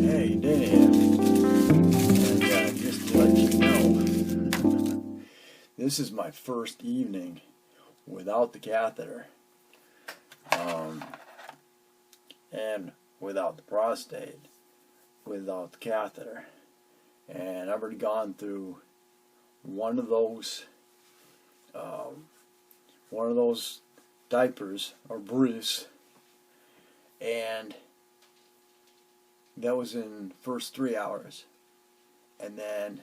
Hey, Dan, and just to let you know, this is my first evening without the catheter, and without the prostate, without the catheter, and I've already gone through one of those diapers or briefs, and that was in the first 3 hours, and then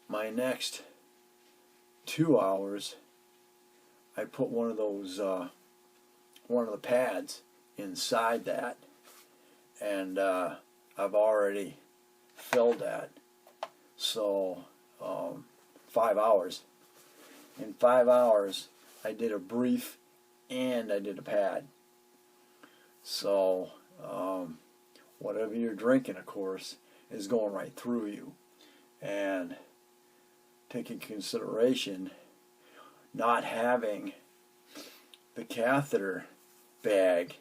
my next 2 hours I put one of the pads inside that, and I've already filled that. So 5 hours. In 5 hours I did a brief and I did a pad. So whatever you're drinking, of course, is going right through you. And take in consideration not having the catheter bag,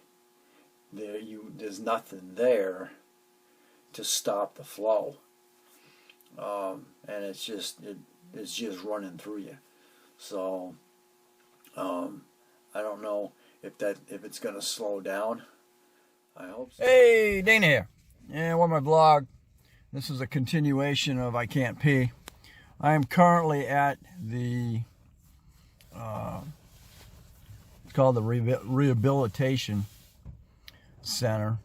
there's nothing there to stop the flow, and it's just running through you. So I don't know if it's going to slow down. I hope so. Hey, Dana here. Yeah, welcome to my blog. This is a continuation of I Can't Pee. I am currently at the it's called the Rehabilitation Center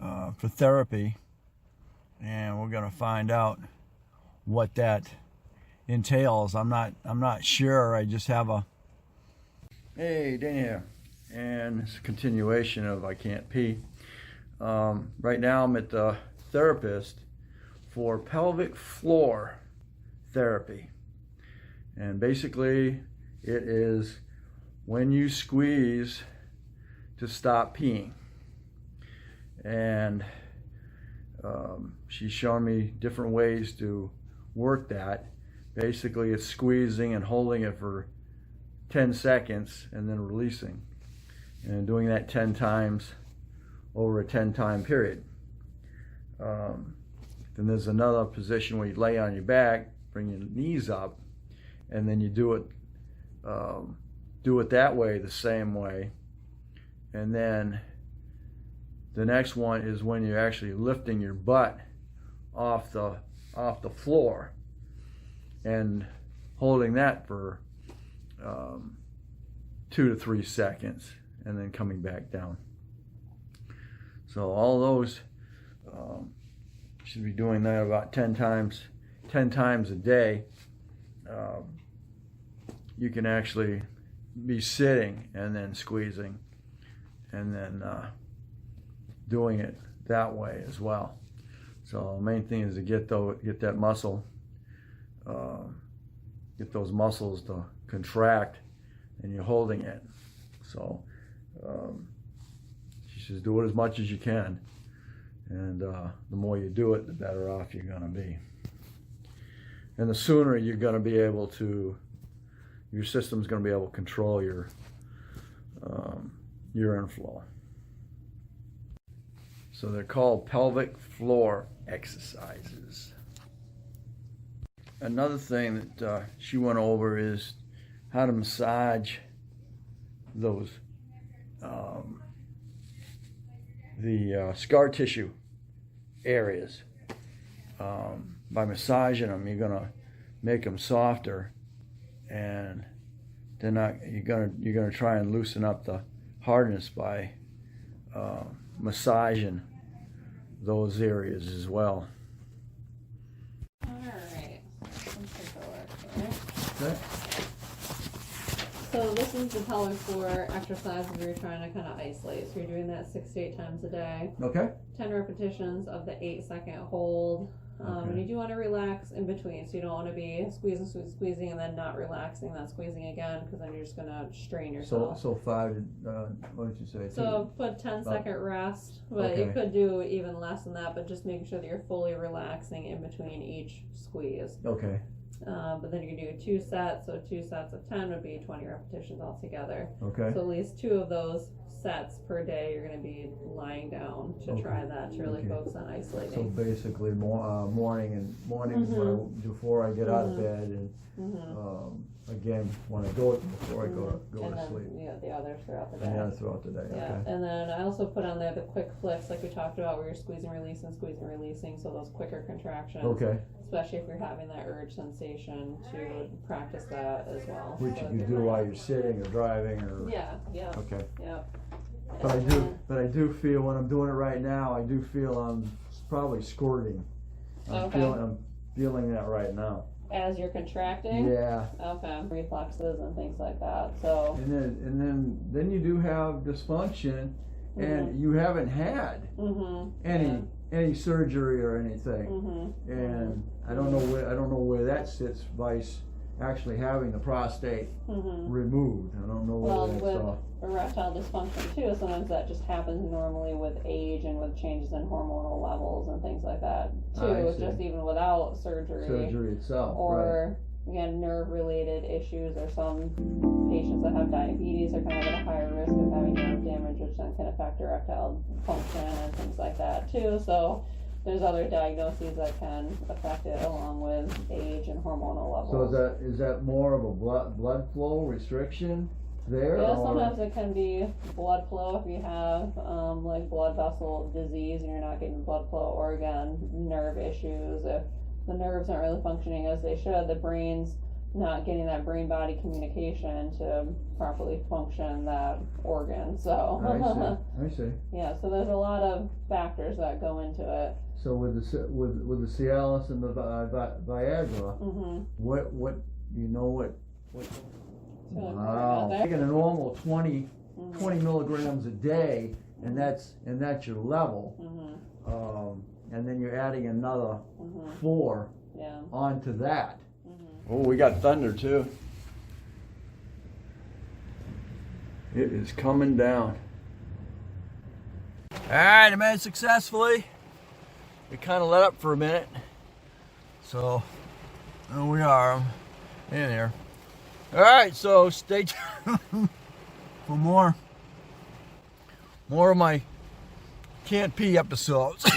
for therapy, and we're going to find out what that entails. I'm not sure. I just have a hey, Dana here, and it's a continuation of I Can't Pee. Right now I'm at the therapist for pelvic floor therapy, and basically it is when you squeeze to stop peeing, and she's showing me different ways to work that. Basically it's squeezing and holding it for 10 seconds and then releasing, and doing that 10 times over a 10-time period. Then there's another position where you lay on your back, bring your knees up, and then you do it that way, the same way. And then the next one is when you're actually lifting your butt off the floor and holding that for 2 to 3 seconds and then coming back down. So all those should be doing that about 10 times a day. You can actually be sitting and then squeezing, and then doing it that way as well. So the main thing is to get that muscle, get those muscles to contract, and you're holding it. So she says do it as much as you can, and the more you do it, the better off you're going to be. And the sooner you're going to be able to, your system's going to be able to control your urine flow. So they're called pelvic floor exercises. Another thing that she went over is how to massage those the scar tissue areas. By massaging them, you're gonna make them softer, and you're gonna try and loosen up the hardness by massaging those areas as well. Alright, let's take a look here. Okay. So this is the pelvic floor exercise we were trying to kind of isolate. So you're doing that 6 to 8 times a day. Okay. 10 repetitions of the 8-second hold. Okay. And you do want to relax in between, so you don't want to be squeezing and then not relaxing, then squeezing again, because then you're just going to strain yourself. So 5, what did you say? So put 10-second rest, but Okay. you could do even less than that, but just making sure that you're fully relaxing in between each squeeze. Okay. But then you can do 2 sets, so 2 sets of 10 would be 20 repetitions altogether. Okay. So at least 2 of those sets per day you're going to be lying down to try that, to really focus on isolating. So basically mornings before I get out of bed, and again when I go before I go to sleep. Yeah, the others throughout the day. And the others throughout the day. Yeah, Okay. and then I also put on there the quick flicks, like we talked about, where you're squeezing, releasing, so those quicker contractions. Okay. Especially if you're having that urge sensation, to practice that as well. Which So you do while you're sitting or driving or. Yeah. Okay. Yeah. But I do feel when I'm doing it right now, I do feel I'm probably squirting. I'm feeling that right now. As you're contracting? Yeah. Okay. Reflexes and things like that. So. And then you do have dysfunction, and you haven't had any surgery or anything. And I don't know where that sits vice actually having the prostate removed. I don't know where that's with erectile dysfunction too, sometimes that just happens normally with age and with changes in hormonal levels and things like that too, just even without surgery itself, or again nerve related issues, or some patients that have diabetes are kind of at a higher risk of having nerve damage, which then can affect erectile function and things like that too. So there's other diagnoses that can affect it, along with age and hormonal levels. So is that more of a blood flow restriction there? Yeah, sometimes it can be blood flow if you have like blood vessel disease and you're not getting blood flow, or again nerve issues if the nerves aren't really functioning as they should. The brain's not getting that brain-body communication to properly function that organ. So I see. Yeah, so there's a lot of factors that go into it. So with the Cialis and the Viagra, what wow, taking a normal 20 milligrams a day, and that's your level, and then you're adding another 4 onto that. Oh, we got thunder too. It is coming down. All right, I made it successfully. It kind of let up for a minute, so here we are. I'm in here. All right, so stay tuned for more of my can't pee episodes.